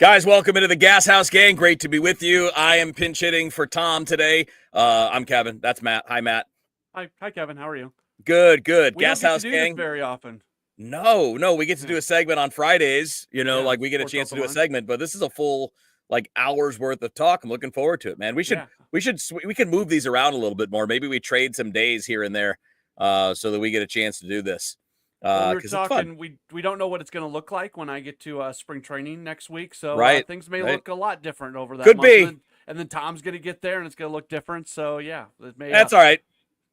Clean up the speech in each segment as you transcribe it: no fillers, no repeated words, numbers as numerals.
Guys, welcome into the Gashouse gang. Great to be with you. I am pinch hitting for Tom today. I'm Kevin. That's Matt. Hi, Matt. Hi, Kevin. How are you? Good, good. We don't get to Gashouse do this gang. very often. No, we get to do Yeah, a segment on Fridays. yeah. Like we get a Sports chance off to the do a line. segment, but this is a full hours worth of talk. I'm looking forward to it, man. Yeah. We can move these around a little bit more. Maybe we trade some days here and there, so that we get a chance to do this. Well, we were Because it's fun, talking. We don't know what it's going to look like when I get to spring training next week. So right? things may Right? look a lot different over that Could month, be. and then Tom's going to get there, and it's going to look different. So yeah, it may. That's all right.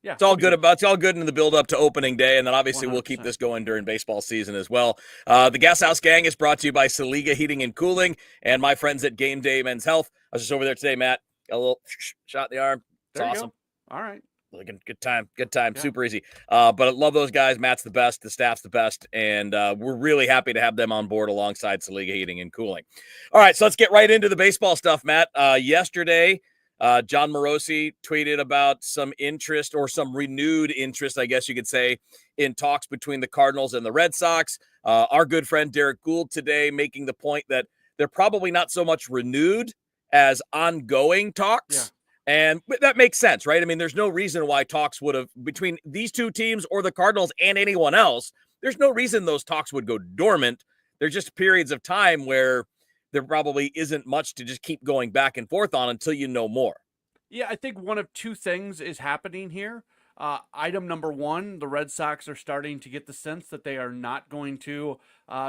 Yeah, It's all it'll be good good. about. It's all good in the build up to opening day, and then One obviously hundred we'll keep percent. this going during baseball season as well. The Gas House Gang is brought to you by Saliga Heating and Cooling and my friends at Game Day Men's Health. I was just over there today, Matt. Got a little shot in the arm. It's There you awesome. go. All right. Good time, Yeah. super easy. But I love those guys. Matt's the best, the staff's the best, and we're really happy to have them on board alongside Saliga Heating and Cooling. All right, so let's get right into the baseball stuff, Matt. Yesterday, John Morosi tweeted about some interest or some renewed interest, I guess you could say, in talks between the Cardinals and the Red Sox. Our good friend Derek Gould today making the point that they're probably not so much renewed as ongoing talks. Yeah. And that makes sense, right? I mean, there's no reason why talks would have, between these two teams or the Cardinals and anyone else, there's no reason those talks would go dormant. There's just periods of time where there probably isn't much to just keep going back and forth on until you know more. Yeah, I think one of two things is happening here. Item number one, the Red Sox are starting to get the sense that they are not going to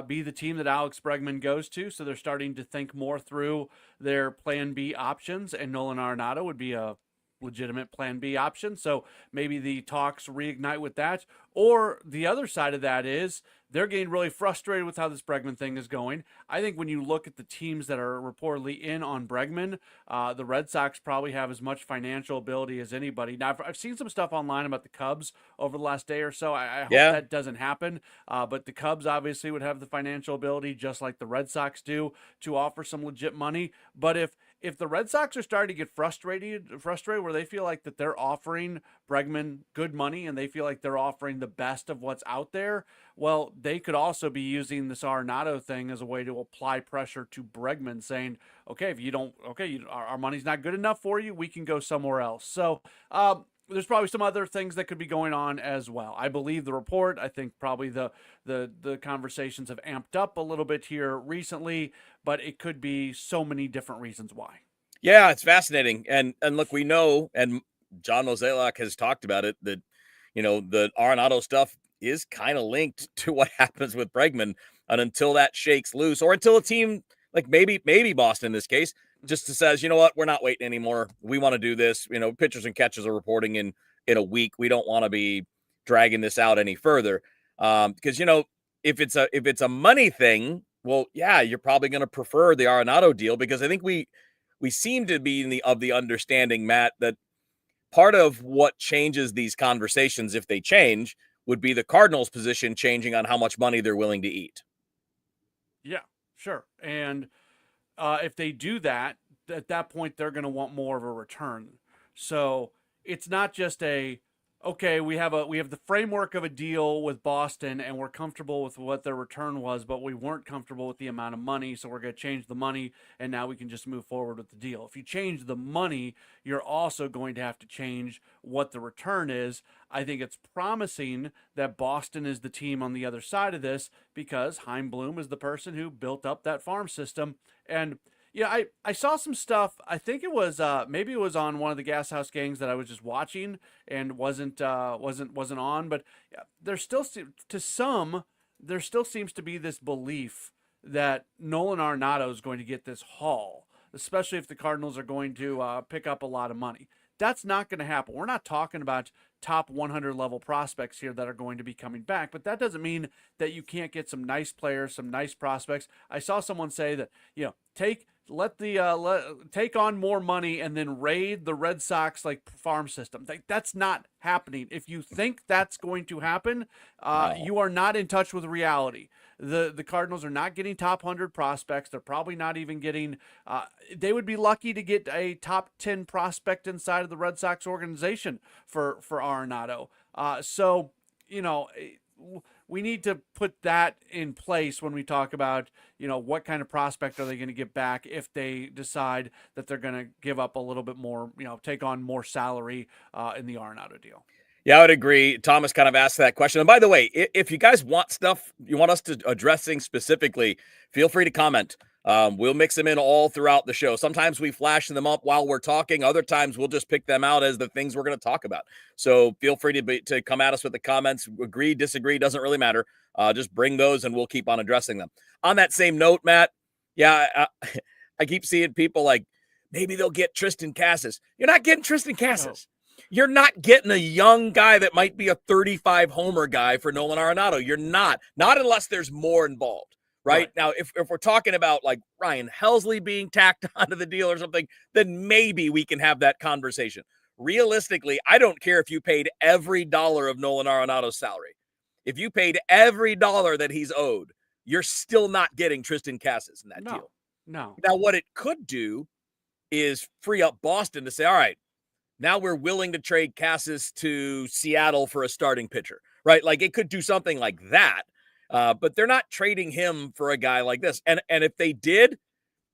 be the team that Alex Bregman goes to. So they're starting to think more through their plan B options, and Nolan Arenado would be a legitimate plan B option. So maybe the talks reignite with that. Or the other side of that is they're getting really frustrated with how this Bregman thing is going. I think when you look at the teams that are reportedly in on Bregman, the Red Sox probably have as much financial ability as anybody. Now, I've seen some stuff online about the Cubs over the last day or so. I hope Yeah. that doesn't happen. But the Cubs obviously would have the financial ability, just like the Red Sox do, to offer some legit money. But if the Red Sox are starting to get frustrated where they feel like that they're offering Bregman good money and they feel like they're offering the best of what's out there, well, they could also be using this Arenado thing as a way to apply pressure to Bregman, saying, okay, if you don't, our money's not good enough for you, we can go somewhere else. So, there's probably some other things that could be going on as well. I believe the report. I think probably the conversations have amped up a little bit here recently, but it could be so many different reasons why. Yeah, it's fascinating. And look, we know, and John Mozeliak has talked about it, that, the Arenado stuff is kind of linked to what happens with Bregman. And until that shakes loose, or until a team like maybe Boston in this case just says, you know what, we're not waiting anymore. We want to do this. Pitchers and catchers are reporting in a week. We don't want to be dragging this out any further. Because if it's a money thing, well, yeah, you're probably going to prefer the Arenado deal, because I think we seem to be of the understanding, Matt, that part of what changes these conversations, if they change, would be the Cardinals' position changing on how much money they're willing to eat. Yeah, sure. And if they do that, at that point they're going to want more of a return. So it's not just okay, we have the framework of a deal with Boston and we're comfortable with what their return was, but we weren't comfortable with the amount of money, so we're going to change the money and now we can just move forward with the deal. If you change the money, you're also going to have to change what the return is. I think it's promising that Boston is the team on the other side of this, because Chaim Bloom is the person who built up that farm system. And yeah, I saw some stuff. I think it was maybe it was on one of the Gas House gangs that I was just watching and wasn't on. But there still there still seems to be this belief that Nolan Arenado is going to get this haul, especially if the Cardinals are going to pick up a lot of money. That's not going to happen. We're not talking about top 100 level prospects here that are going to be coming back, but that doesn't mean that you can't get some nice players, some nice prospects. I saw someone say that, take on more money and then raid the Red Sox farm system. That's not happening. If you think that's going to happen, No. you are not in touch with reality. The Cardinals are not getting top 100 prospects. They're probably not even getting. They would be lucky to get a top 10 prospect inside of the Red Sox organization for Arenado. So we need to put that in place when we talk about, what kind of prospect are they going to get back if they decide that they're going to give up a little bit more, take on more salary in the Arenado deal. Yeah, I would agree. Thomas kind of asked that question. And by the way, if you guys want stuff, you want us to address things specifically, feel free to comment. We'll mix them in all throughout the show. Sometimes we flash them up while we're talking. Other times we'll just pick them out as the things we're going to talk about. So feel free to come at us with the comments. Agree, disagree, doesn't really matter. Just bring those and we'll keep on addressing them. On that same note, Matt, yeah, I keep seeing people like, maybe they'll get Tristan Casas. You're not getting Tristan Casas. No. You're not getting a young guy that might be a 35 homer guy for Nolan Arenado. You're not unless there's more involved, right? Now, if we're talking about like Ryan Helsley being tacked onto the deal or something, then maybe we can have that conversation. Realistically, I don't care if you paid every dollar of Nolan Arenado's salary. If you paid every dollar that he's owed, you're still not getting Tristan Casas in that deal. No. Now, what it could do is free up Boston to say, all right, now we're willing to trade Casas to Seattle for a starting pitcher, right? Like it could do something like that, but they're not trading him for a guy like this. And if they did,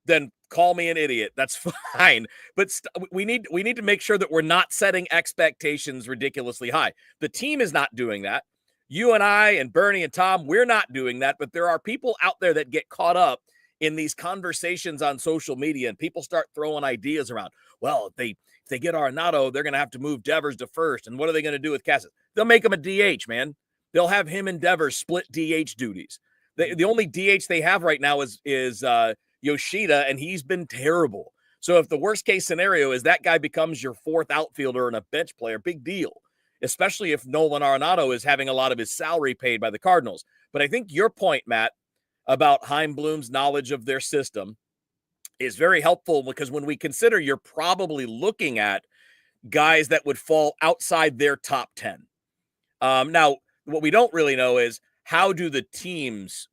then call me an idiot. That's fine. But we need to make sure that we're not setting expectations ridiculously high. The team is not doing that. You and I and Bernie and Tom, we're not doing that. But there are people out there that get caught up in these conversations on social media, and people start throwing ideas around. Well, if they get Arenado, they're going to have to move Devers to first. And what are they going to do with Casas? They'll make him a DH, man. They'll have him and Devers split DH duties. The only DH they have right now is Yoshida, and he's been terrible. So if the worst case scenario is that guy becomes your fourth outfielder and a bench player, big deal, especially if Nolan Arenado is having a lot of his salary paid by the Cardinals. But I think your point, Matt, about Chaim Bloom's knowledge of their system is very helpful, because when we consider you're probably looking at guys that would fall outside their top 10. Now, what we don't really know is how do the teams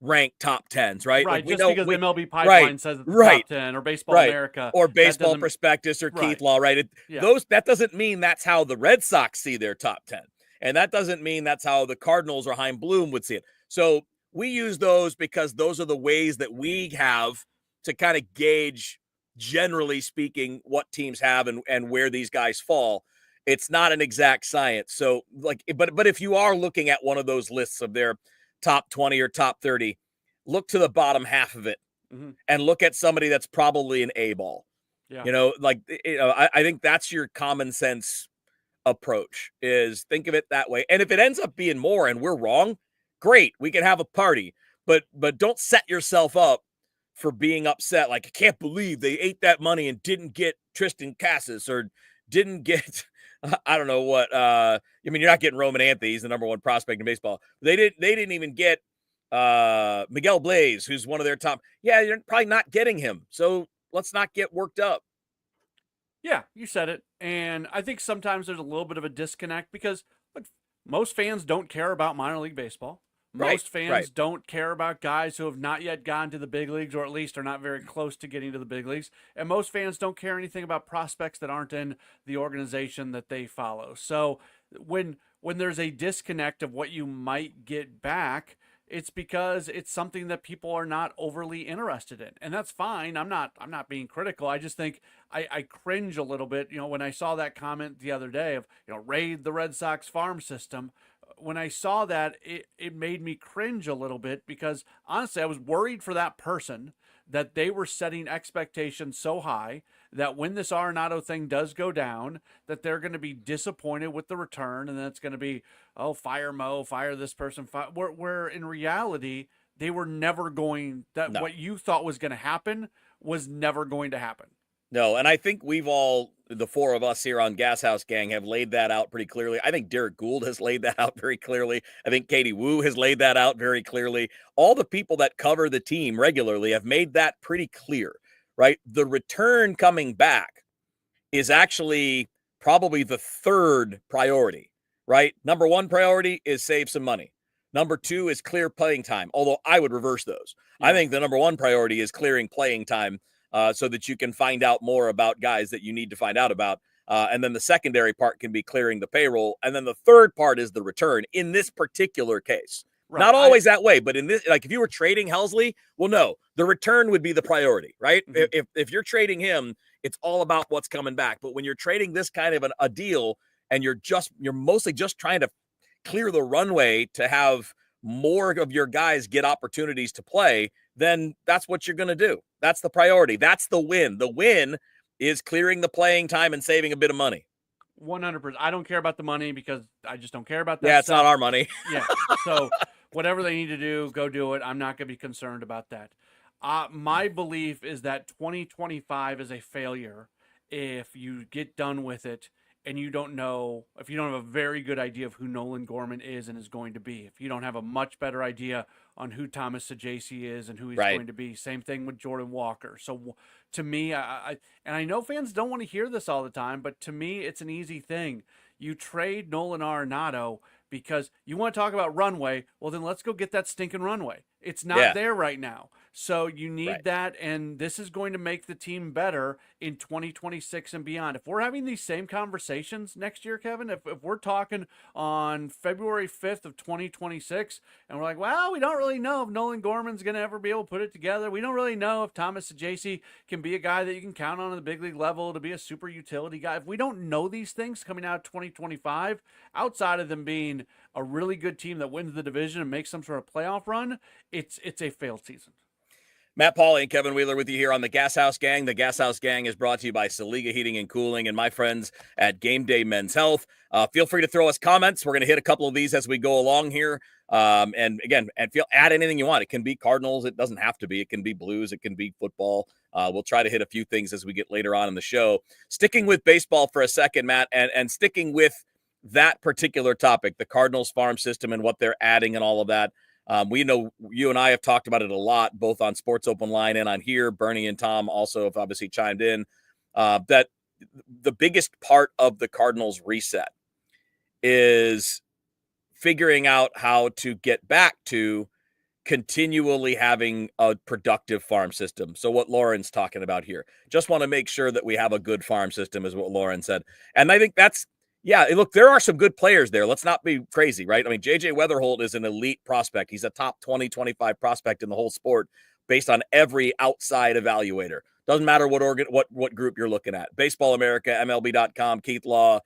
rank top 10s, right? Right, like we just know, because MLB Pipeline says it's top 10, or Baseball America. Or Baseball Prospectus, or Keith Law, right? That doesn't mean that's how the Red Sox see their top 10. And that doesn't mean that's how the Cardinals or Chaim Bloom would see it. So we use those because those are the ways that we have to kind of gauge, generally speaking, what teams have and where these guys fall. It's not an exact science. So but if you are looking at one of those lists of their top 20 or top 30, look to the bottom half of it and look at somebody that's probably an A ball. Yeah. I think that's your common sense approach, is think of it that way. And if it ends up being more and we're wrong, great, we can have a party, but don't set yourself up for being upset. Like, I can't believe they ate that money and didn't get Tristan Casas, or didn't get, I don't know what. You're not getting Roman Anthony. He's the number one prospect in baseball. They didn't even get Miguel Blaze, who's one of their top. Yeah, you're probably not getting him. So let's not get worked up. Yeah, you said it. And I think sometimes there's a little bit of a disconnect, because look, most fans don't care about minor league baseball. Most fans don't care about guys who have not yet gone to the big leagues, or at least are not very close to getting to the big leagues. And most fans don't care anything about prospects that aren't in the organization that they follow. So when there's a disconnect of what you might get back, it's because it's something that people are not overly interested in. And that's fine. I'm not being critical. I just think I cringe a little bit, when I saw that comment the other day of, raid the Red Sox farm system. When I saw that, it made me cringe a little bit, because honestly, I was worried for that person, that they were setting expectations so high that when this Arenado thing does go down, that they're going to be disappointed with the return, and then it's going to be, oh, fire Mo, fire this person. Where in reality, they were never going, what you thought was going to happen was never going to happen. No, and I think we've all, the four of us here on Gashouse Gang, have laid that out pretty clearly. I think Derek Gould has laid that out very clearly. I think Katie Wu has laid that out very clearly. All the people that cover the team regularly have made that pretty clear, right? The return coming back is actually probably the third priority, right? Number one priority is save some money. Number two is clear playing time, although I would reverse those. Yeah. I think the number one priority is clearing playing time, so that you can find out more about guys that you need to find out about. And then the secondary part can be clearing the payroll. And then the third part is the return in this particular case. Right. Not always that way, but in this, like if you were trading Helsley, well, no, the return would be the priority, right? Mm-hmm. If you're trading him, it's all about what's coming back. But when you're trading this kind of a deal and you're mostly just trying to clear the runway to have more of your guys get opportunities to play, then that's what you're going to do. That's the priority. That's the win. The win is clearing the playing time and saving a bit of money. 100%. I don't care about the money because I just don't care about that. Yeah, it's not our money. Yeah. So whatever they need to do, go do it. I'm not going to be concerned about that. My belief is that 2025 is a failure if you get done with it and you don't know, if you don't have a very good idea of who Nolan Gorman is and is going to be, if you don't have a much better idea on who Thomas Saggese is and who he's going to be. Same thing with Jordan Walker. So to me, and I know fans don't want to hear this all the time, but to me, it's an easy thing. You trade Nolan Arenado because you want to talk about runway. Well, then let's go get that stinking runway. It's not there right now. So you need that, and this is going to make the team better in 2026 and beyond. If we're having these same conversations next year, Kevin, if we're talking on February 5th of 2026, and we're like, well, we don't really know if Nolan Gorman's going to ever be able to put it together. We don't really know if Thomas Saggese can be a guy that you can count on the big league level to be a super utility guy. If we don't know these things coming out of 2025, outside of them being a really good team that wins the division and makes some sort of playoff run, it's a failed season. Matt Pauley and Kevin Wheeler with you here on the Gashouse Gang. The Gashouse Gang is brought to you by Saliga Heating and Cooling and my friends at Game Day Men's Health. Feel free to throw us comments. We're going to hit a couple of these as we go along here. And again, add anything you want. It can be Cardinals. It doesn't have to be. It can be Blues. It can be football. We'll try to hit a few things as we get later on in the show. Sticking with baseball for a second, Matt, and sticking with that particular topic, the Cardinals farm system and what they're adding and all of that. We know you and I have talked about it a lot, both on Sports Open Line and on here. Bernie and Tom also have obviously chimed in that the biggest part of the Cardinals reset is figuring out how to get back to continually having a productive farm system. So what Lauren's talking about here, just want to make sure that we have a good farm system is what Lauren said. And I think that's, yeah, look, there are some good players there. Let's not be crazy, right? I mean, J.J. Weatherholt is an elite prospect. He's a top 20, 25 prospect in the whole sport based on every outside evaluator. Doesn't matter what group you're looking at. Baseball America, MLB.com, Keith Law,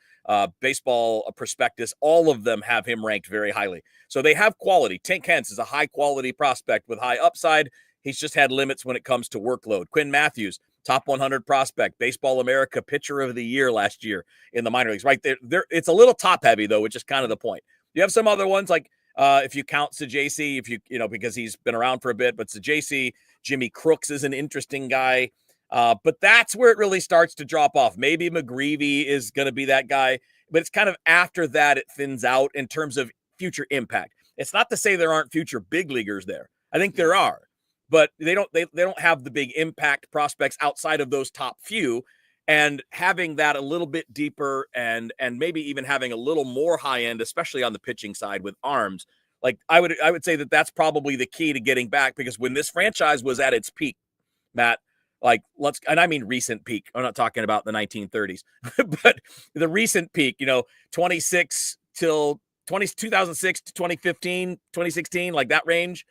Baseball Prospectus, all of them have him ranked very highly. So they have quality. Tink Hence is a high-quality prospect with high upside. He's just had limits when it comes to workload. Quinn Matthews, top 100 prospect, Baseball America Pitcher of the Year last year in the minor leagues. Right there, it's a little top heavy though, which is kind of the point. You have some other ones like if you count Saggese, because he's been around for a bit, but Saggese, Jimmy Crooks is an interesting guy. But that's where it really starts to drop off. Maybe McGreevy is going to be that guy, but it's kind of after that it thins out in terms of future impact. It's not to say there aren't future big leaguers there. I think there are. But they don't have the big impact prospects outside of those top few, and having that a little bit deeper and maybe even having a little more high end, especially on the pitching side with arms. Like I would say that that's probably the key to getting back, because when this franchise was at its peak, Matt, and I mean recent peak. I'm not talking about the 1930s, but the recent peak, 2006 till 2006 to 2015, 2016, like that range,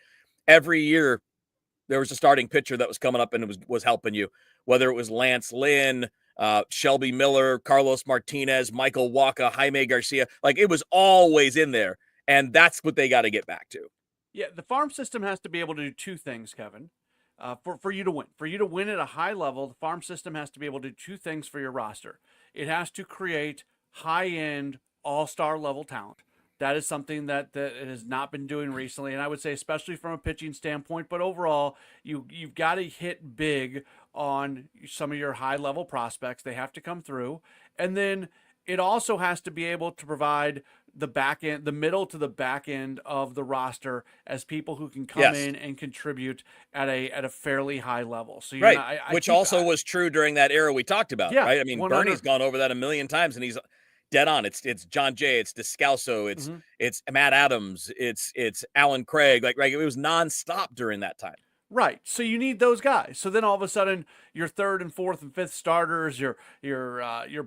every year there was a starting pitcher that was coming up and it was helping you, whether it was Lance Lynn, Shelby Miller, Carlos Martinez, Michael Wacha, Jaime Garcia. Like it was always in there, and that's what they got to get back to. Yeah, the farm system has to be able to do two things, Kevin. For you to win. For you to win at a high level, the farm system has to be able to do two things for your roster. It has to create high-end, all-star level talent. That is something that it has not been doing recently, and I would say especially from a pitching standpoint, but overall, you've got to hit big on some of your high-level prospects. They have to come through, and then it also has to be able to provide the back end, the middle to the back end of the roster as people who can come in and contribute at a fairly high level. So you're right, which also was true during that era we talked about, right? I mean, 100. Bernie's gone over that a million times, and he's dead on. It's John Jay, it's Descalso, it's Matt Adams, it's Alan Craig. Like it was nonstop during that time. Right. So you need those guys. So then all of a sudden your third and fourth and fifth starters, your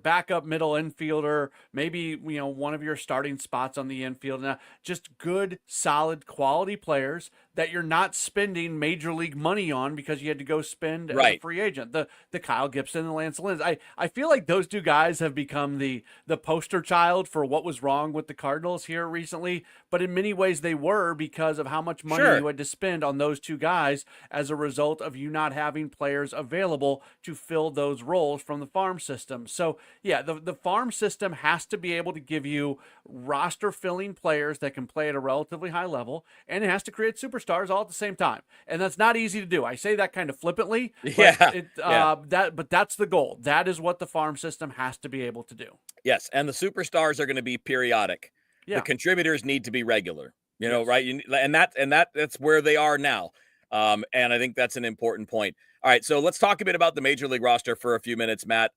backup middle infielder, maybe one of your starting spots on the infield. Now, just good, solid, quality players that you're not spending major league money on because you had to go spend as a free agent. The Kyle Gibson and Lance Lynn. I feel like those two guys have become the poster child for what was wrong with the Cardinals here recently, but in many ways they were because of how much money you had to spend on those two guys as a result of you not having players available to fill those roles from the farm system. So yeah, the farm system has to be able to give you roster filling players that can play at a relatively high level, and it has to create superstars all at the same time. And that's not easy to do. I say that kind of flippantly, but that's the goal. That is what the farm system has to be able to do. Yes, and the superstars are going to be periodic. The contributors need to be regular. Right? And that's where they are now. And I think that's an important point. All right, so let's talk a bit about the major league roster for a few minutes, Matt.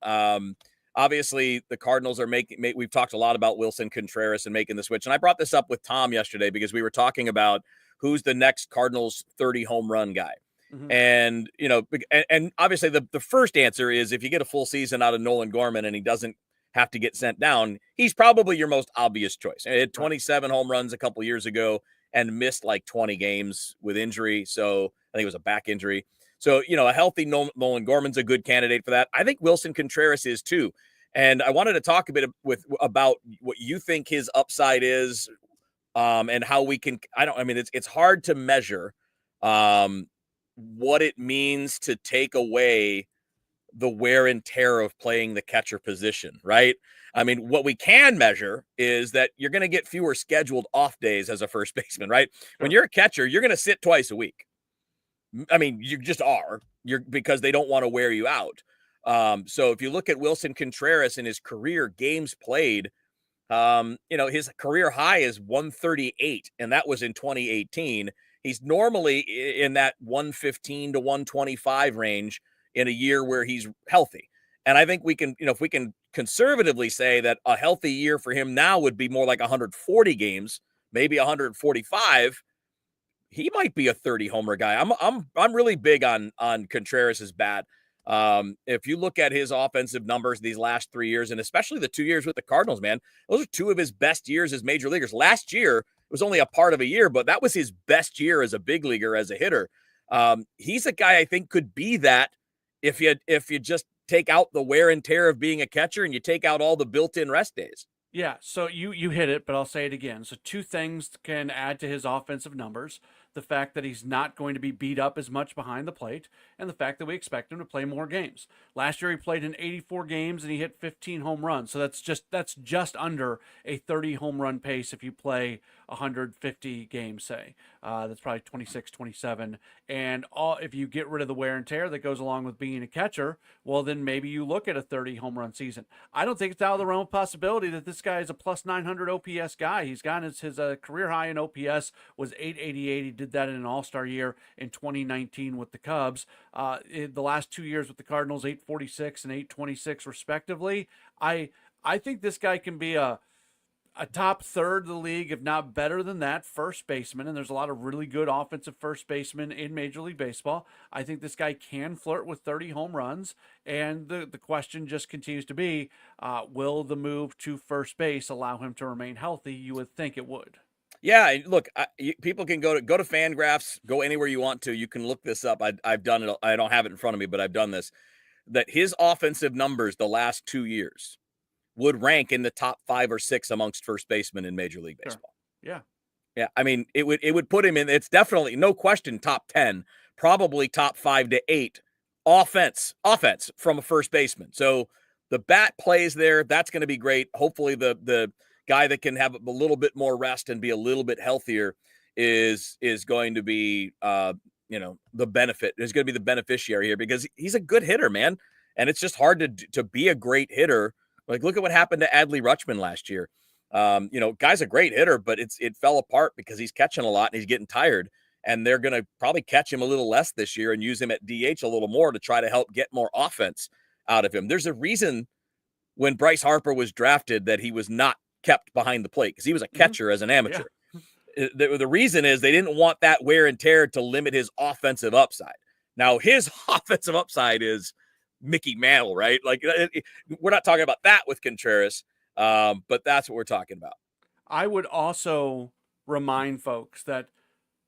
Obviously, the Cardinals are we've talked a lot about Willson Contreras and making the switch. And I brought this up with Tom yesterday because we were talking about who's the next Cardinals 30 home run guy. Mm-hmm. And, and obviously the first answer is if you get a full season out of Nolan Gorman and he doesn't have to get sent down, he's probably your most obvious choice. He had 27 home runs a couple years ago and missed like 20 games with injury. So I think it was a back injury. So, a healthy Nolan Gorman's a good candidate for that. I think Willson Contreras is too. And I wanted to talk a bit about what you think his upside is, and how we can, it's hard to measure what it means to take away the wear and tear of playing the catcher position, right? I mean, what we can measure is that you're going to get fewer scheduled off days as a first baseman, right? Sure. When you're a catcher, you're going to sit twice a week. I mean, you just are. Because they don't want to wear you out. So if you look at Willson Contreras in his career games played, his career high is 138, and that was in 2018. He's normally in that 115 to 125 range in a year where he's healthy. And I think we can, if we can conservatively say that a healthy year for him now would be more like 140 games, maybe 145, he might be a 30 homer guy. I'm really big on Contreras' bat. If you look at his offensive numbers these last 3 years, and especially the 2 years with the Cardinals, man, those are two of his best years as major leaguers. Last year, it was only a part of a year, but that was his best year as a big leaguer, as a hitter. He's a guy I think could be that if you just take out the wear and tear of being a catcher and you take out all the built-in rest days. Yeah, so you hit it, but I'll say it again. So two things can add to his offensive numbers. The fact that he's not going to be beat up as much behind the plate, and the fact that we expect him to play more games. Last year he played in 84 games and he hit 15 home runs. So that's just under a 30 home run pace if you play 150 games, say. That's probably 26, 27. And if you get rid of the wear and tear that goes along with being a catcher, well, then maybe you look at a 30 home run season. I don't think it's out of the realm of possibility that this guy is a plus 900 OPS guy. He's gotten his career high in OPS was 888. He did that in an all-star year in 2019 with the Cubs. In the last 2 years with the Cardinals, 846 and 826 respectively. I think this guy can be a top third of the league, if not better than that, first baseman. And there's a lot of really good offensive first basemen in Major League Baseball. I think this guy can flirt with 30 home runs. And the question just continues to be, will the move to first base allow him to remain healthy? You would think it would. Yeah, look, people can go to Fangraphs, go anywhere you want to. You can look this up. I've done it. I don't have it in front of me, but I've done this. That his offensive numbers the last 2 years would rank in the top 5 or 6 amongst first basemen in Major League Baseball. Sure. Yeah. I mean, it would put him in. It's definitely, no question, top 10, probably top 5 to 8 offense from a first baseman. So the bat plays there. That's going to be great. Hopefully the guy that can have a little bit more rest and be a little bit healthier is going to be, the benefit. Is going to be the beneficiary here because he's a good hitter, man. And it's just hard to be a great hitter. Like, look at what happened to Adley Rutschman last year. Guy's a great hitter, but it fell apart because he's catching a lot and he's getting tired. And they're going to probably catch him a little less this year and use him at DH a little more to try to help get more offense out of him. There's a reason when Bryce Harper was drafted that he was not kept behind the plate because he was a catcher as an amateur. Yeah. The reason is they didn't want that wear and tear to limit his offensive upside. Now, his offensive upside is Mickey Mantle, right? Like we're not talking about that with Contreras, but that's what we're talking about. I would also remind folks that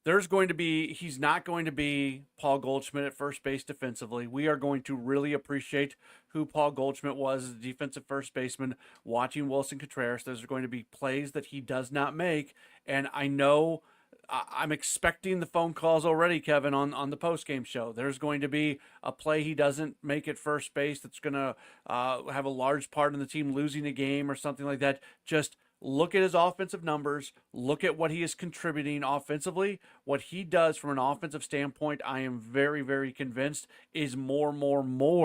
he's not going to be Paul Goldschmidt at first base defensively. We are going to really appreciate who Paul Goldschmidt was as a defensive first baseman watching Willson Contreras. There's going to be plays that he does not make. And I know I'm expecting the phone calls already, Kevin, on the post-game show. There's going to be a play he doesn't make at first base that's going to have a large part in the team losing a game or something like that. Just look at his offensive numbers. Look at what he is contributing offensively. What he does from an offensive standpoint, I am very, very convinced is more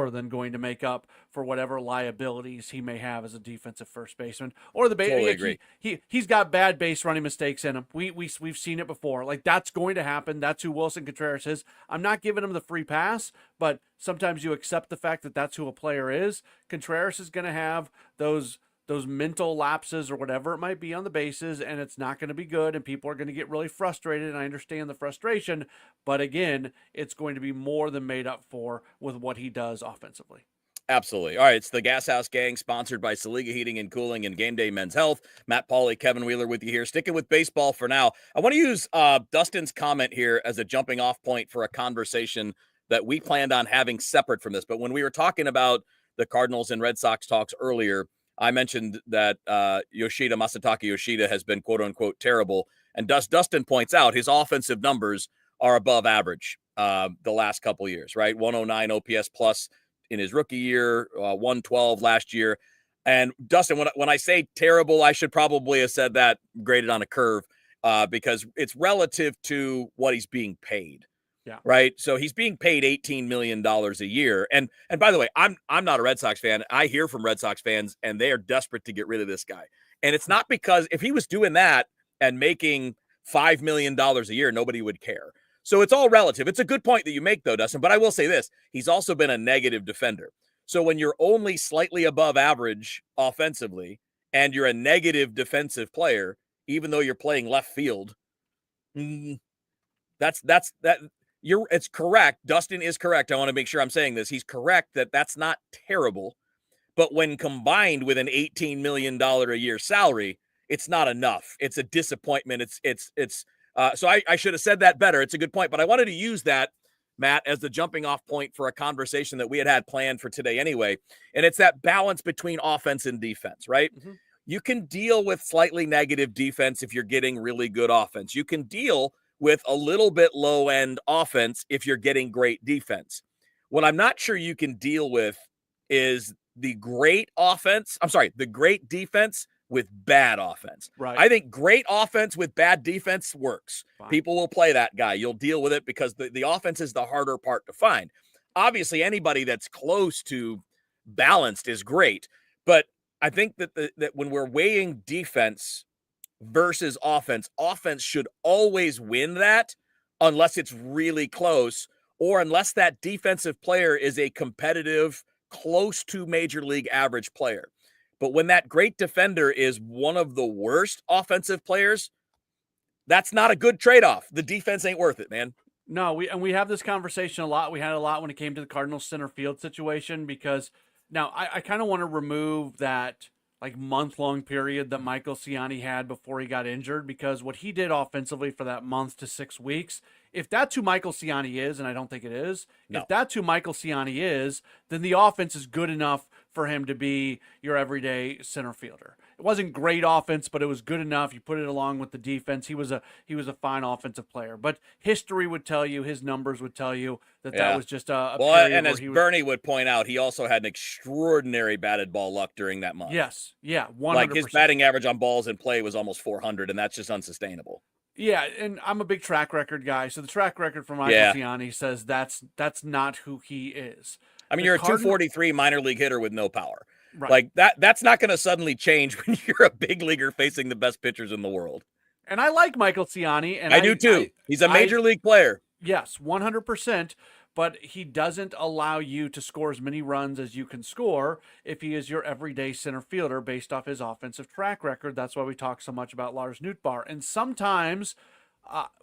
than going to make up for whatever liabilities he may have as a defensive first baseman or the base. Totally agree. He's got bad base running mistakes in him. We've seen it before. Like, that's going to happen. That's who Willson Contreras is. I'm not giving him the free pass, but sometimes you accept the fact that that's who a player is. Contreras is going to have those mental lapses or whatever it might be on the bases, and it's not going to be good, and people are going to get really frustrated, and I understand the frustration, but again, it's going to be more than made up for with what he does offensively. Absolutely. All right, it's the Gashouse Gang, sponsored by Saliga Heating and Cooling and Game Day Men's Health. Matt Pauley, Kevin Wheeler with you here. Sticking with baseball for now, I want to use Dustin's comment here as a jumping off point for a conversation that we planned on having separate from this, but when we were talking about the Cardinals and Red Sox talks earlier, I mentioned that Masataka Yoshida has been quote unquote terrible. And Dustin points out his offensive numbers are above average the last couple years, right? 109 OPS plus in his rookie year, 112 last year. And Dustin, when I say terrible, I should probably have said that graded on a curve because it's relative to what he's being paid. Yeah. Right. So he's being paid $18 million a year. And by the way, I'm not a Red Sox fan. I hear from Red Sox fans and they are desperate to get rid of this guy. And it's not because if he was doing that and making $5 million a year, nobody would care. So it's all relative. It's a good point that you make, though, Dustin. But I will say this. He's also been a negative defender. So when you're only slightly above average offensively and you're a negative defensive player, even though you're playing left field, that. It's correct. Dustin is correct. I want to make sure I'm saying this. He's correct that that's not terrible. But when combined with an $18 million a year salary, it's not enough. It's a disappointment. So I should have said that better. It's a good point. But I wanted to use that, Matt, as the jumping off point for a conversation that we had planned for today anyway. And it's that balance between offense and defense, right? Mm-hmm. You can deal with slightly negative defense if you're getting really good offense. You can deal with a little bit low-end offense if you're getting great defense. What I'm not sure you can deal with is the great defense with bad offense. Right. I think great offense with bad defense works. Fine. People will play that guy. You'll deal with it because the offense is the harder part to find. Obviously, anybody that's close to balanced is great, but I think that that when we're weighing defense versus offense should always win that unless it's really close or unless that defensive player is a competitive, close to major league average player. But when that great defender is one of the worst offensive players, that's not a good trade-off. The defense ain't worth it, man. No, we have this conversation a lot. We had a lot when it came to the Cardinals center field situation because now I kind of want to remove that like month-long period that Michael Ciani had before he got injured, because what he did offensively for that month to 6 weeks, if that's who Michael Ciani is, and I don't think it is, if that's who Michael Ciani is, then the offense is good enough for him to be your everyday center fielder. It wasn't great offense, but it was good enough. You put it along with the defense. He was a fine offensive player. But history would tell you, his numbers would tell you that was just a period and as Bernie would point out, he also had an extraordinary batted ball luck during that month. Yes, yeah, 100%. Like his batting average on balls in play was almost 400, and that's just unsustainable. Yeah, and I'm a big track record guy, so the track record for Michael Ciani says that's not who he is. I mean, you're a 243 minor league hitter with no power. Right. Like that's not going to suddenly change when you're a big leaguer facing the best pitchers in the world. And I like Michael Ciani, and I do too. He's a major league player. Yes, 100%. But he doesn't allow you to score as many runs as you can score if he is your everyday center fielder based off his offensive track record. That's why we talk so much about Lars Nootbaar. And sometimes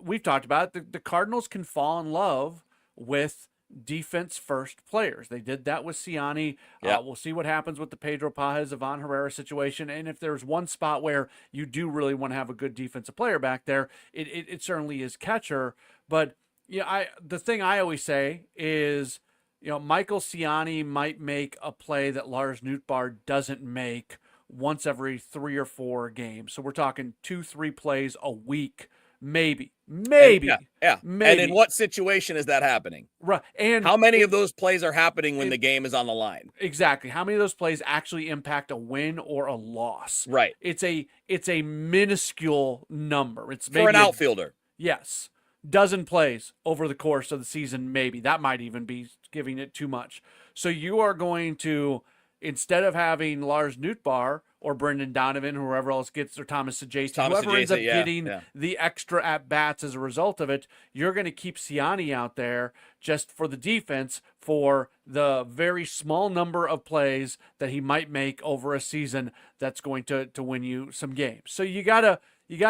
we've talked about it, the Cardinals can fall in love with defense first players. They did that with Ciani. Yeah. We'll see what happens with the Pedro Pajes, Ivan Herrera situation. And if there's one spot where you do really want to have a good defensive player back there, it certainly is catcher. But yeah, the thing I always say is, Michael Ciani might make a play that Lars Nootbaar doesn't make once every 3 or 4 games. So we're talking 2-3 plays a week, maybe. Yeah. Maybe. And in what situation is that happening? Right. And how many of those plays are happening when the game is on the line? Exactly. How many of those plays actually impact a win or a loss? Right. It's a minuscule number. It's maybe for an outfielder. Yes. Dozen plays over the course of the season, maybe. That might even be giving it too much. So you are going to, instead of having Lars Nootbaar or Brendan Donovan, whoever else gets, or Thomas Sajaci, whoever ends up getting the extra at-bats as a result of it, you're going to keep Ciani out there just for the defense for the very small number of plays that he might make over a season that's going to win you some games. So you gotta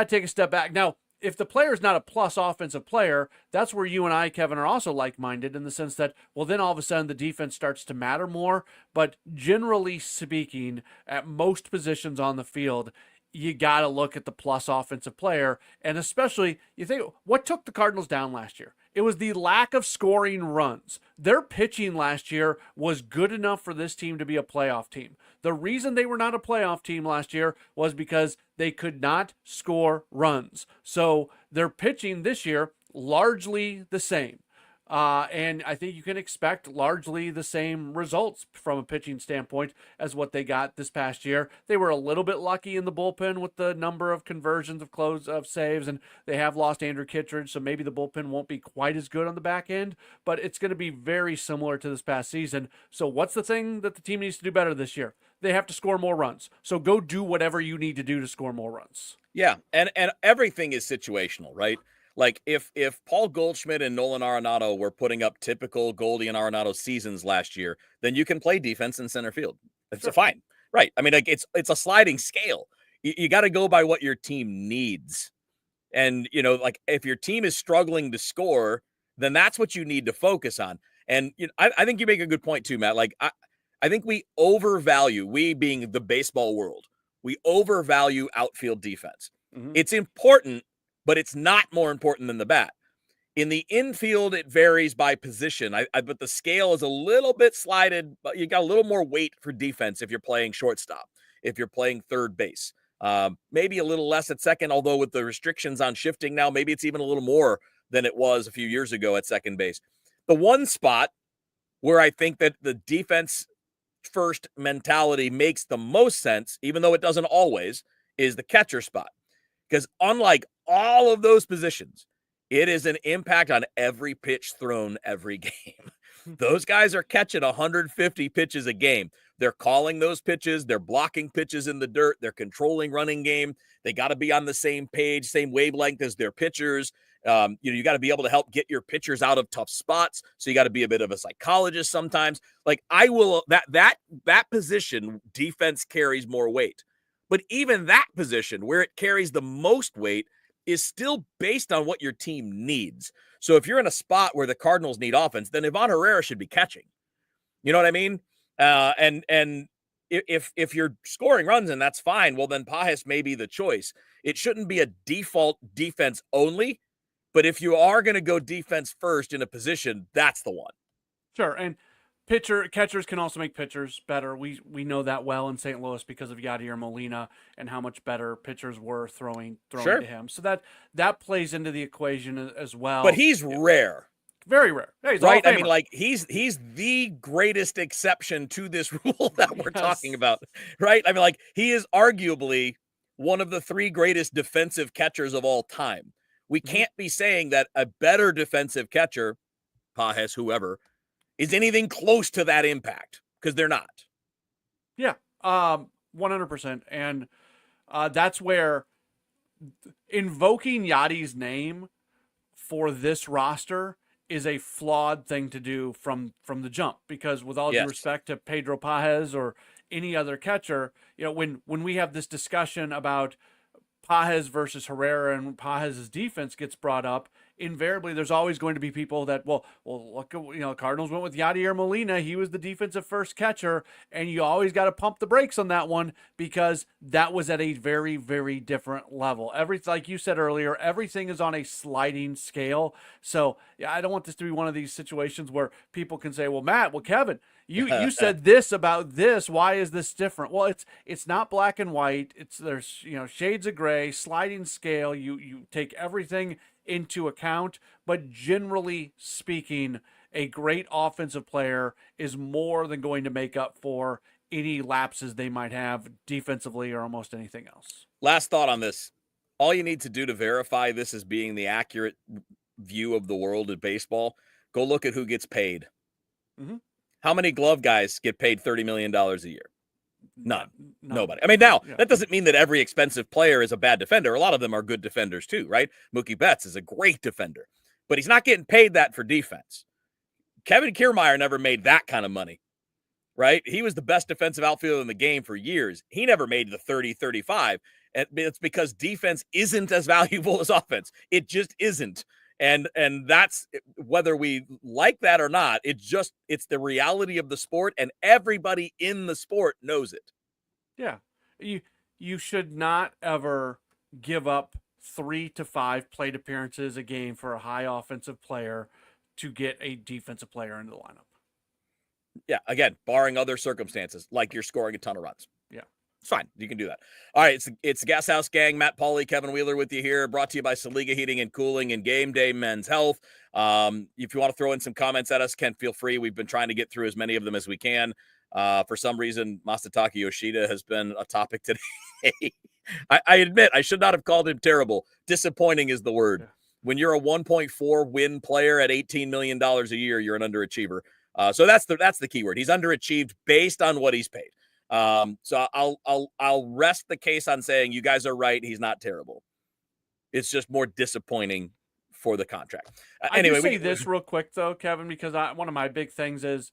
take a step back. Now, if the player is not a plus offensive player, that's where you and I, Kevin, are also like-minded in the sense that, well, then all of a sudden the defense starts to matter more. But generally speaking, at most positions on the field, you got to look at the plus offensive player. And especially, you think, what took the Cardinals down last year? It was the lack of scoring runs. Their pitching last year was good enough for this team to be a playoff team. The reason they were not a playoff team last year was because they could not score runs. So their pitching this year, largely the same. And I think you can expect largely the same results from a pitching standpoint as what they got this past year. They were a little bit lucky in the bullpen with the number of conversions of saves, and they have lost Andrew Kittredge, so maybe the bullpen won't be quite as good on the back end, but it's going to be very similar to this past season. So what's the thing that the team needs to do better this year? They have to score more runs. So go do whatever you need to do to score more runs. Yeah, and everything is situational, right? Like if Paul Goldschmidt and Nolan Arenado were putting up typical Goldie and Arenado seasons last year, then you can play defense in center field. It's fine, right? I mean, like it's a sliding scale. You got to go by what your team needs, and like if your team is struggling to score, then that's what you need to focus on. And I think you make a good point too, Matt. Like I think we being the baseball world, we overvalue outfield defense. Mm-hmm. It's important, but it's not more important than the bat. In the infield, it varies by position. But the scale is a little bit slided, but you got a little more weight for defense if you're playing shortstop, if you're playing third base. Maybe a little less at second, although with the restrictions on shifting now, maybe it's even a little more than it was a few years ago at second base. The one spot where I think that the defense first mentality makes the most sense, even though it doesn't always, is the catcher spot. Because unlike all of those positions, it is an impact on every pitch thrown every game. Those guys are catching 150 pitches a game. They're calling those pitches. They're blocking pitches in the dirt. They're controlling running game. They got to be on the same page, same wavelength as their pitchers. You got to be able to help get your pitchers out of tough spots. So you got to be a bit of a psychologist sometimes. Like that position, defense carries more weight. But even that position where it carries the most weight is still based on what your team needs. So if you're in a spot where the Cardinals need offense, then Ivan Herrera should be catching. You know what I mean? And if you're scoring runs and that's fine, well, then Pajes may be the choice. It shouldn't be a default defense only, but if you are going to go defense first in a position, that's the one. Sure, and catchers can also make pitchers better. We know that well in St. Louis because of Yadier Molina and how much better pitchers were throwing to him. So that plays into the equation as well. But he's rare. Very rare. Yeah, he's right? I mean, like he's the greatest exception to this rule that we're talking about, right? I mean, like he is arguably one of the 3 greatest defensive catchers of all time. We can't be saying that a better defensive catcher, Pajes, whoever, is anything close to that impact, because they're not. Yeah, 100%. And that's where invoking Yadi's name for this roster is a flawed thing to do from the jump, because with all due respect to Pedro Pajes or any other catcher, when we have this discussion about Pajes versus Herrera and Pajes' defense gets brought up, invariably there's always going to be people that, well, look at, Cardinals went with Yadier Molina. He was the defensive first catcher, and you always got to pump the brakes on that one because that was at a very, very different level. Like you said earlier, everything is on a sliding scale. So yeah, I don't want this to be one of these situations where people can say, well, Matt, well, Kevin, you said this about this. Why is this different? Well, it's not black and white. There's shades of gray, sliding scale. You take everything into account, but generally speaking, a great offensive player is more than going to make up for any lapses they might have defensively or almost anything else. Last thought on this. All you need to do to verify this as being the accurate view of the world of baseball, go look at who gets paid. Mm-hmm. How many glove guys get paid $30 million a year? None. No. Nobody. I mean, now, that doesn't mean that every expensive player is a bad defender. A lot of them are good defenders too, right? Mookie Betts is a great defender, but he's not getting paid that for defense. Kevin Kiermaier never made that kind of money, right? He was the best defensive outfielder in the game for years. He never made the 30, 35. And it's because defense isn't as valuable as offense. It just isn't. And that's, whether we like that or not, it's the reality of the sport, and everybody in the sport knows it. Yeah. You should not ever give up 3 to 5 plate appearances a game for a high offensive player to get a defensive player into the lineup. Yeah, again, barring other circumstances, like you're scoring a ton of runs. Yeah. It's fine. You can do that. All right, it's the Gashouse Gang. Matt Pauley, Kevin Wheeler with you here. Brought to you by Saliga Heating and Cooling and Game Day Men's Health. If you want to throw in some comments at us, Ken, feel free. We've been trying to get through as many of them as we can. For some reason, Masataka Yoshida has been a topic today. I admit I should not have called him terrible. Disappointing is the word. Yeah. When you're a 1.4 win player at $18 million a year, you're an underachiever. So that's the key word. He's underachieved based on what he's paid. So I'll rest the case on saying you guys are right. He's not terrible. It's just more disappointing for the contract. Anyway, I can say this real quick though, Kevin, because one of my big things is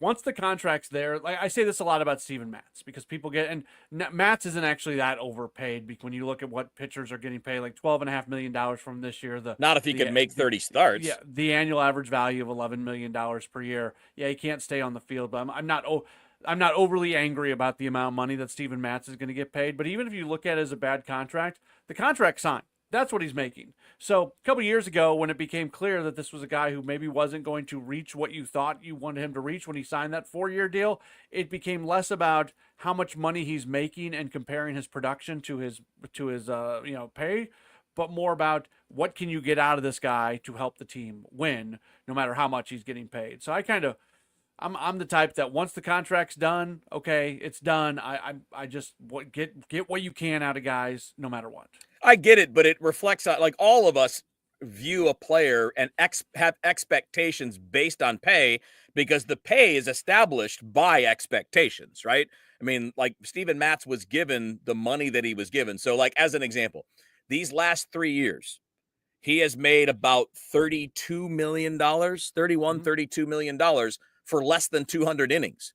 once the contract's there, like I say this a lot about Steven Matz, because people and Matz isn't actually that overpaid when you look at what pitchers are getting paid, like $12.5 million from this year. Not if he can make 30 starts. Yeah, the annual average value of $11 million per year. Yeah, he can't stay on the field, but I'm not overly angry about the amount of money that Steven Matz is going to get paid. But even if you look at it as a bad contract, the contract signed. That's what he's making. So a couple of years ago, when it became clear that this was a guy who maybe wasn't going to reach what you thought you wanted him to reach when he signed that 4-year deal, it became less about how much money he's making and comparing his production to his pay, but more about what can you get out of this guy to help the team win, no matter how much he's getting paid. So I'm the type that once the contract's done, okay, it's done. I just get what you can out of guys, no matter what. I get it, but it reflects on, like, all of us view a player and have expectations based on pay, because the pay is established by expectations, right? I mean, like, Steven Matz was given the money that he was given. So, like, as an example, these last 3 years, he has made about $32 million, $32 million for less than 200 innings.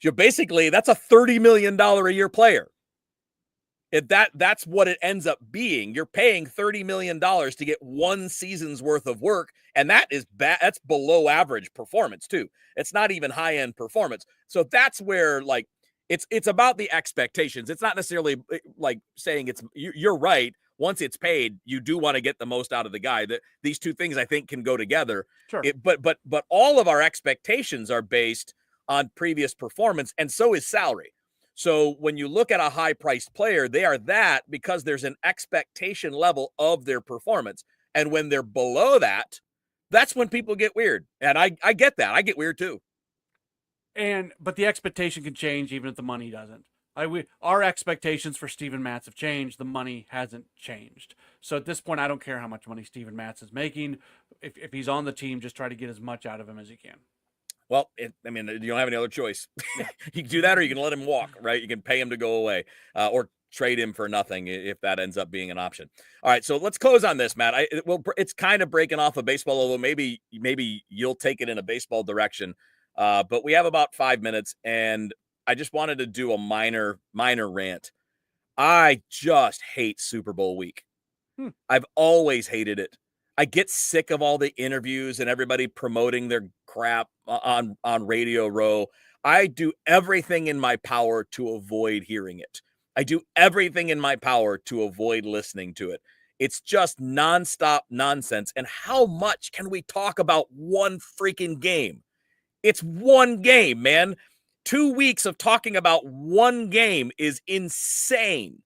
So basically, that's a $30 million a year player. That's what it ends up being. You're paying $30 million to get one season's worth of work, and that is bad. That's below average performance too. It's not even high-end performance. So that's where, like, it's about the expectations. It's not necessarily like saying you're right. Once it's paid, you do want to get the most out of the guy. These two things, I think, can go together. Sure. But all of our expectations are based on previous performance, and so is salary. So when you look at a high-priced player, they are that because there's an expectation level of their performance. And when they're below that, that's when people get weird. And I get that. I get weird too. But the expectation can change even if the money doesn't. Our expectations for Steven Matz have changed. The money hasn't changed. So at this point, I don't care how much money Steven Matz is making. If he's on the team, just try to get as much out of him as you can. Well, you don't have any other choice. You can do that, or you can let him walk, right? You can pay him to go away, or trade him for nothing if that ends up being an option. All right, so let's close on this, Matt. It's kind of breaking off of baseball, although maybe you'll take it in a baseball direction. But we have about 5 minutes, and I just wanted to do a minor rant. I just hate Super Bowl week. I've always hated it. I get sick of all the interviews and everybody promoting their crap on Radio Row. I do everything in my power to avoid hearing it. I do everything in my power to avoid listening to it. It's just nonstop nonsense. And how much can we talk about one freaking game? It's one game, man. 2 weeks of talking about one game is insane.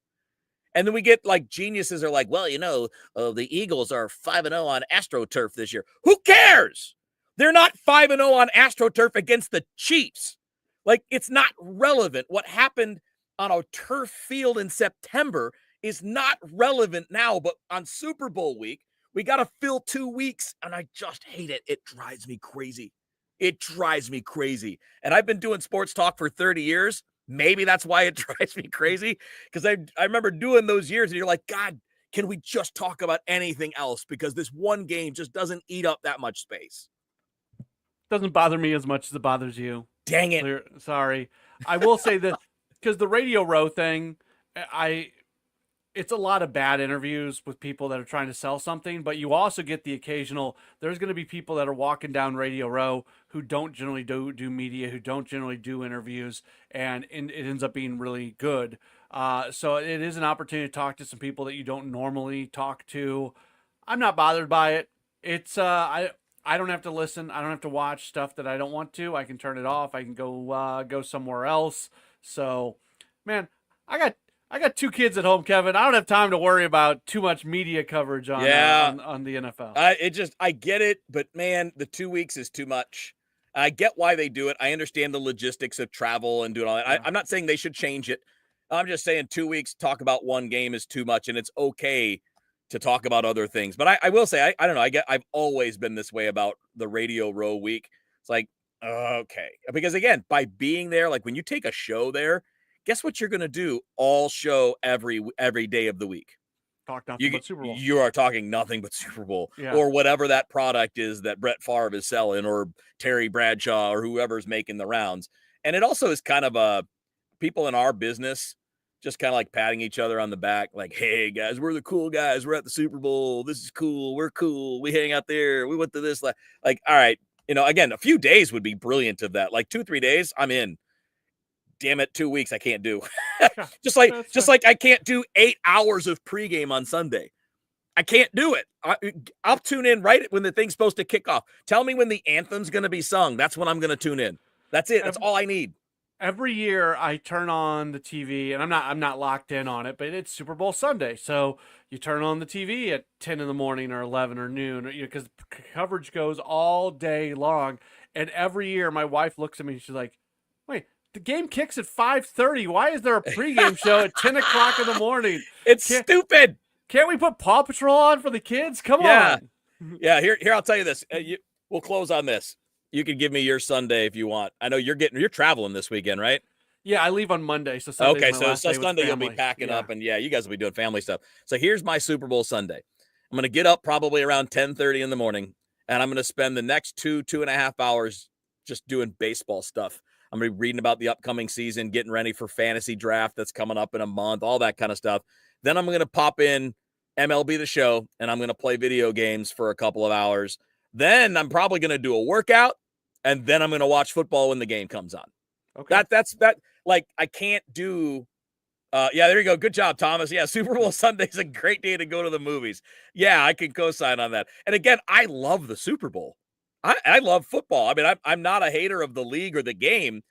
And then we get like geniuses are like, well, the Eagles are 5-0 on AstroTurf this year. Who cares? They're not 5-0 on AstroTurf against the Chiefs. Like, it's not relevant. What happened on a turf field in September is not relevant now, but on Super Bowl week, we got to fill 2 weeks, and I just hate it. It drives me crazy. It drives me crazy. And I've been doing sports talk for 30 years. Maybe that's why it drives me crazy, because I remember doing those years, and you're like, God, can we just talk about anything else? Because this one game just doesn't eat up that much space. Doesn't bother me as much as it bothers you. Dang it. Sorry. I will say that because the Radio Row thing, it's a lot of bad interviews with people that are trying to sell something, but you also get the occasional, there's going to be people that are walking down Radio Row who don't generally do media, who don't generally do interviews, and it ends up being really good. So it is an opportunity to talk to some people that you don't normally talk to. I'm not bothered by it. It's, I don't have to listen. I don't have to watch stuff that I don't want to. I can turn it off. I can go somewhere else. So, man, I got 2 kids at home, Kevin. I don't have time to worry about too much media coverage on the NFL. I get it, but man, the 2 weeks is too much. I get why they do it. I understand the logistics of travel and doing all that. Yeah. I'm not saying they should change it. I'm just saying 2 weeks talk about one game is too much, and it's okay to talk about other things. But I will say, I don't know. I've always been this way about the Radio Row week. It's like, okay. Because again, by being there, like when you take a show there, guess what you're going to do all show every day of the week? Talk nothing but Super Bowl. You are talking nothing but Super Bowl, yeah. or whatever that product is that Brett Favre is selling, or Terry Bradshaw, or whoever's making the rounds. And it also is kind of people in our business just kind of like patting each other on the back, like, hey, guys, we're the cool guys. We're at the Super Bowl. This is cool. We're cool. We hang out there. We went to this. Like, all right, again, a few days would be brilliant of that. Like 2-3 days, I'm in. Damn it, 2 weeks I can't do. just like I can't do 8 hours of pregame on Sunday. I can't do it. I'll tune in right when the thing's supposed to kick off. Tell me when the anthem's going to be sung. That's when I'm going to tune in. That's it. That's all I need. Every year I turn on the TV, and I'm not locked in on it, but it's Super Bowl Sunday. So you turn on the TV at 10 in the morning or 11 or noon, because coverage goes all day long. And every year my wife looks at me and she's like, wait, the game kicks at 5:30. Why is there a pregame show at 10 o'clock in the morning? It's stupid. Can't we put Paw Patrol on for the kids? Come on. Yeah. Here, I'll tell you this. We'll close on this. You can give me your Sunday if you want. I know you're traveling this weekend, right? Yeah, I leave on Monday. So Sunday's okay, my so last day Sunday with you'll be packing up, and you guys will be doing family stuff. So here's my Super Bowl Sunday. I'm going to get up probably around 10:30 in the morning, and I'm going to spend the next 2.5 hours just doing baseball stuff. I'm going to be reading about the upcoming season, getting ready for fantasy draft that's coming up in a month, all that kind of stuff. Then I'm going to pop in MLB The Show, and I'm going to play video games for a couple of hours. Then I'm probably going to do a workout, and then I'm going to watch football when the game comes on. Okay. That's like, I can't do. There you go. Good job, Thomas. Yeah, Super Bowl Sunday is a great day to go to the movies. Yeah, I can co-sign on that. And again, I love the Super Bowl. I love football. I mean, I'm not a hater of the league or the game,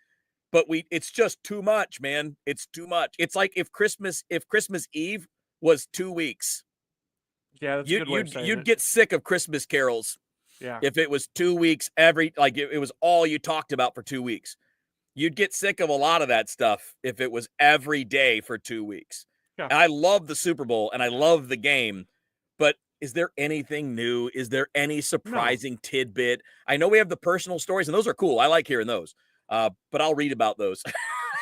but it's just too much, man. It's too much. It's like if Christmas Eve was 2 weeks. Yeah, that's a good way of saying you'd it. get sick of Christmas carols. Yeah. If it was 2 weeks, it was all you talked about for 2 weeks. You'd get sick of a lot of that stuff if it was every day for 2 weeks. Yeah. And I love the Super Bowl and I love the game, but is there anything new? Is there any surprising tidbit? I know we have the personal stories, and those are cool. I like hearing those, but I'll read about those.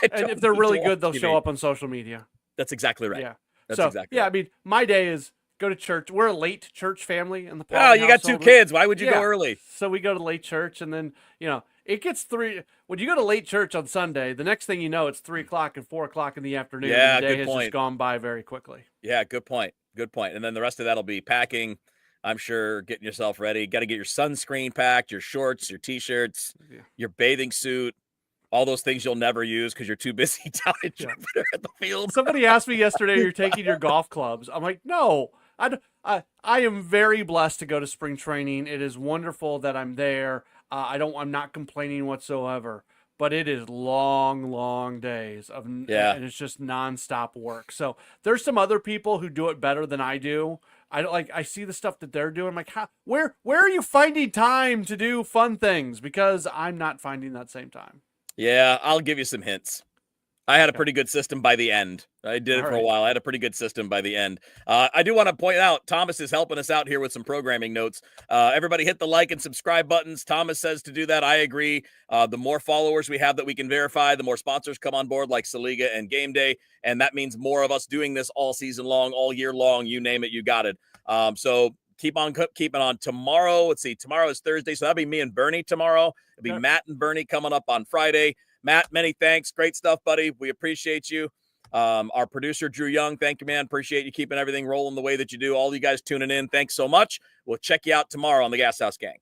And if they're really good, they'll show up on social media. That's exactly right. Yeah. That's exactly right. I mean, my day is go to church. We're a late church family in the Pauley Oh, you got household. 2 kids. Why would you go early? So we go to late church, and then, it gets 3. When you go to late church on Sunday, the next thing you know, it's 3 o'clock and 4 o'clock in the afternoon. Yeah, and the day good has point. just gone by very quickly. Yeah, good point. Good point. And then the rest of that will be packing, I'm sure getting yourself ready. Got to get your sunscreen packed, your shorts, your t-shirts, Yeah. your bathing suit, all those things you'll never use because you're too busy down in Yeah. Jupiter at the field. Somebody asked me yesterday, "You're taking your golf clubs?" I'm like, "No, I am very blessed to go to spring training. It is wonderful that I'm there. I'm not complaining whatsoever. But it is long, long days and it's just nonstop work. So there's some other people who do it better than I do. I see the stuff that they're doing. I'm like, where are you finding time to do fun things? Because I'm not finding that same time. Yeah, I'll give you some hints. I had a pretty good system by the end. I did it for a while. I had a pretty good system by the end. I do want to point out, Thomas is helping us out here with some programming notes. Everybody hit the like and subscribe buttons. Thomas says to do that. I agree. The more followers we have that we can verify, the more sponsors come on board like Saliga and Game Day. And that means more of us doing this all season long, all year long. You name it, you got it. So keep on keeping on. Tomorrow, let's see, tomorrow is Thursday. So that'll be me and Bernie tomorrow. It'll be Matt and Bernie coming up on Friday. Matt, many thanks. Great stuff, buddy. We appreciate you. Our producer, Drew Young, thank you, man. Appreciate you keeping everything rolling the way that you do. All you guys tuning in, thanks so much. We'll check you out tomorrow on the Gashouse Gang.